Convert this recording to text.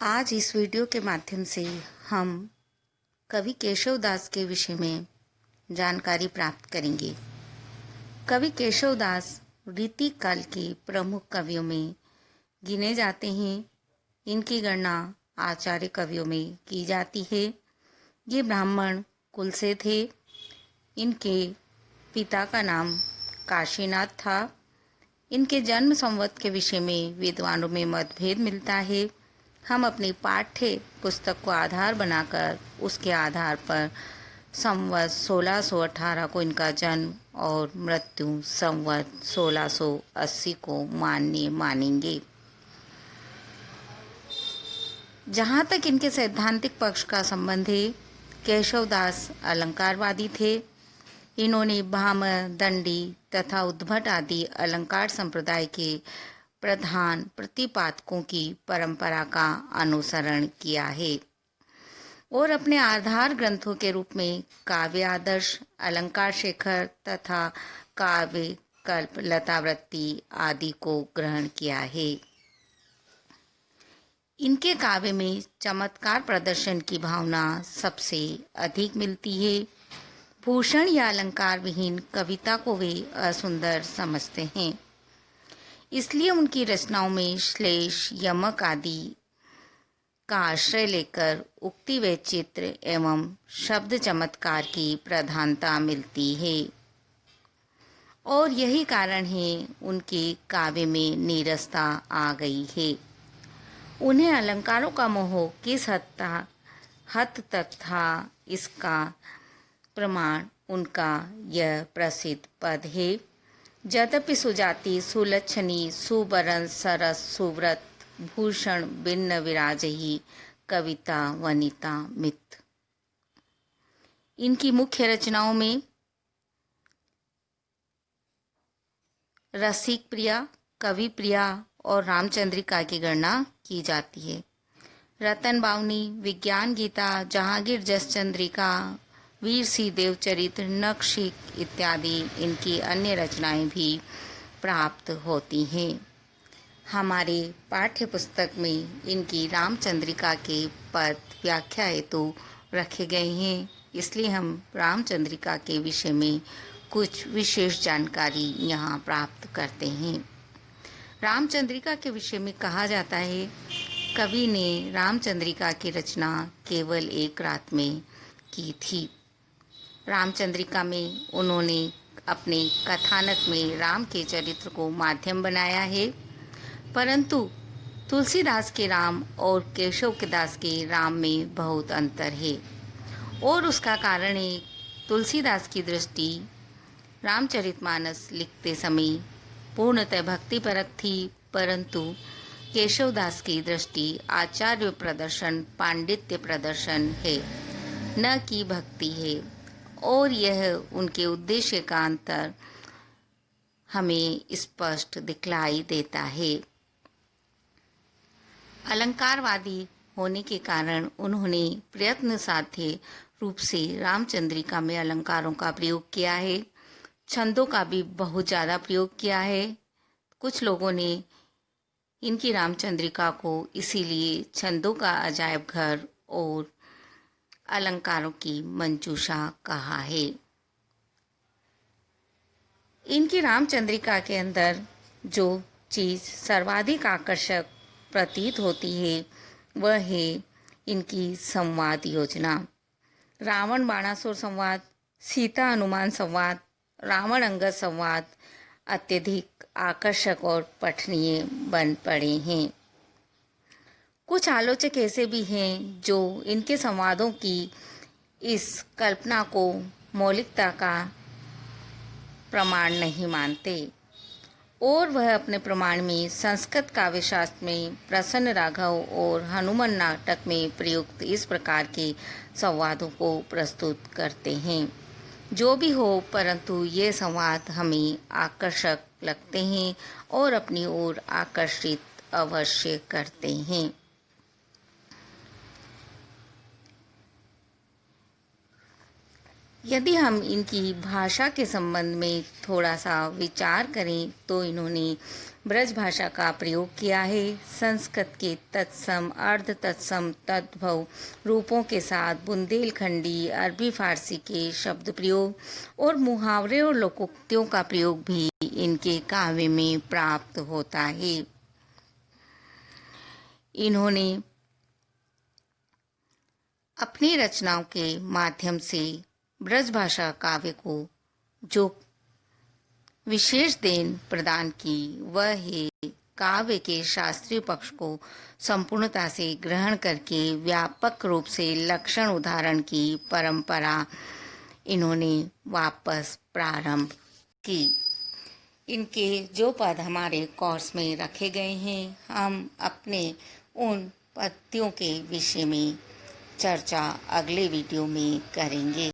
आज इस वीडियो के माध्यम से हम कवि केशवदास के विषय में जानकारी प्राप्त करेंगे। कवि केशवदास रीति काल के प्रमुख कवियों में गिने जाते हैं। इनकी गणना आचार्य कवियों में की जाती है। ये ब्राह्मण कुल से थे। इनके पिता का नाम काशीनाथ था। इनके जन्म संवत के विषय में विद्वानों में मतभेद मिलता है। हम अपनी पाठ्य पुस्तक को आधार बनाकर उसके आधार पर संवत 1618 को इनका जन्म और मृत्यु संवत 1680 को मानेंगे। जहाँ तक इनके सैद्धांतिक पक्ष का संबंध है, केशवदास अलंकारवादी थे। इन्होंने भामह, दंडी तथा उद्भट आदि अलंकार संप्रदाय के प्रधान प्रतिपादकों की परंपरा का अनुसरण किया है और अपने आधार ग्रंथों के रूप में काव्य आदर्श, अलंकार शेखर तथा काव्य कल्प लतावृत्ति आदि को ग्रहण किया है। इनके काव्य में चमत्कार प्रदर्शन की भावना सबसे अधिक मिलती है। भूषण या अलंकार विहीन कविता को वे असुंदर समझते हैं। इसलिए उनकी रचनाओं में श्लेष, यमक आदि का आश्रय लेकर उक्ति वैचित्र एवं शब्द चमत्कार की प्रधानता मिलती है और यही कारण है उनके काव्य में नीरसता आ गई है। उन्हें अलंकारों का मोह किस हद तक था, इसका प्रमाण उनका यह प्रसिद्ध पद है। यद्यपि सुजाति सुलक्षणी सुबरन सरस सुव्रत भूषण भिन्न विराजही कविता वनिता मित। इनकी मुख्य रचनाओं में रसिक प्रिया, कवि प्रिया और रामचंद्रिका की गणना की जाती है। रतन बावनी, विज्ञान गीता, जहांगीर जस चंद्रिका, वीर सिंह देवचरित्र, नखशिख इत्यादि इनकी अन्य रचनाएं भी प्राप्त होती हैं। हमारे पाठ्य पुस्तक में इनकी रामचंद्रिका के पद व्याख्या हेतु रखे गए हैं, इसलिए हम रामचंद्रिका के विषय में कुछ विशेष जानकारी यहाँ प्राप्त करते हैं। रामचंद्रिका के विषय में कहा जाता है, कवि ने रामचंद्रिका की रचना केवल एक रात में की थी। रामचंद्रिका में उन्होंने अपने कथानक में राम के चरित्र को माध्यम बनाया है, परंतु तुलसीदास के राम और केशव के दास के राम में बहुत अंतर है और उसका कारण है तुलसीदास की दृष्टि रामचरितमानस लिखते समय पूर्णतः भक्तिपरक थी, परंतु केशवदास की दृष्टि आचार्य प्रदर्शन, पांडित्य प्रदर्शन है, न कि भक्ति है और यह उनके उद्देश्य का अंतर हमें स्पष्ट दिखलाई देता है। अलंकारवादी होने के कारण उन्होंने प्रयत्न साध्य रूप से रामचंद्रिका में अलंकारों का प्रयोग किया है। छंदों का भी बहुत ज़्यादा प्रयोग किया है। कुछ लोगों ने इनकी रामचंद्रिका को इसीलिए छंदों का अजायब घर और अलंकारों की मंजूषा कहा है। इनकी रामचंद्रिका के अंदर जो चीज़ सर्वाधिक आकर्षक प्रतीत होती है वह है इनकी संवाद योजना। रावण बाणासुर संवाद, सीता हनुमान संवाद, रावण अंगद संवाद अत्यधिक आकर्षक और पठनीय बन पड़े हैं। कुछ आलोचक ऐसे भी हैं जो इनके संवादों की इस कल्पना को मौलिकता का प्रमाण नहीं मानते और वह अपने प्रमाण में संस्कृत काव्यशास्त्र में प्रसन्न राघव और हनुमान नाटक में प्रयुक्त इस प्रकार के संवादों को प्रस्तुत करते हैं। जो भी हो, परंतु ये संवाद हमें आकर्षक लगते हैं और अपनी ओर आकर्षित अवश्य करते हैं। यदि हम इनकी भाषा के संबंध में थोड़ा सा विचार करें तो इन्होंने ब्रज भाषा का प्रयोग किया है। संस्कृत के तत्सम, अर्ध तत्सम, तद्भव रूपों के साथ बुंदेलखंडी, अरबी फारसी के शब्द प्रयोग और मुहावरे और लोकोक्तियों का प्रयोग भी इनके काव्य में प्राप्त होता है। इन्होंने अपनी रचनाओं के माध्यम से ब्रज भाषा काव्य को जो विशेष देन प्रदान की वह है काव्य के शास्त्रीय पक्ष को संपूर्णता से ग्रहण करके व्यापक रूप से लक्षण उदाहरण की परंपरा इन्होंने वापस प्रारंभ की। इनके जो पद हमारे कोर्स में रखे गए हैं, हम अपने उन पद्यों के विषय में चर्चा अगले वीडियो में करेंगे।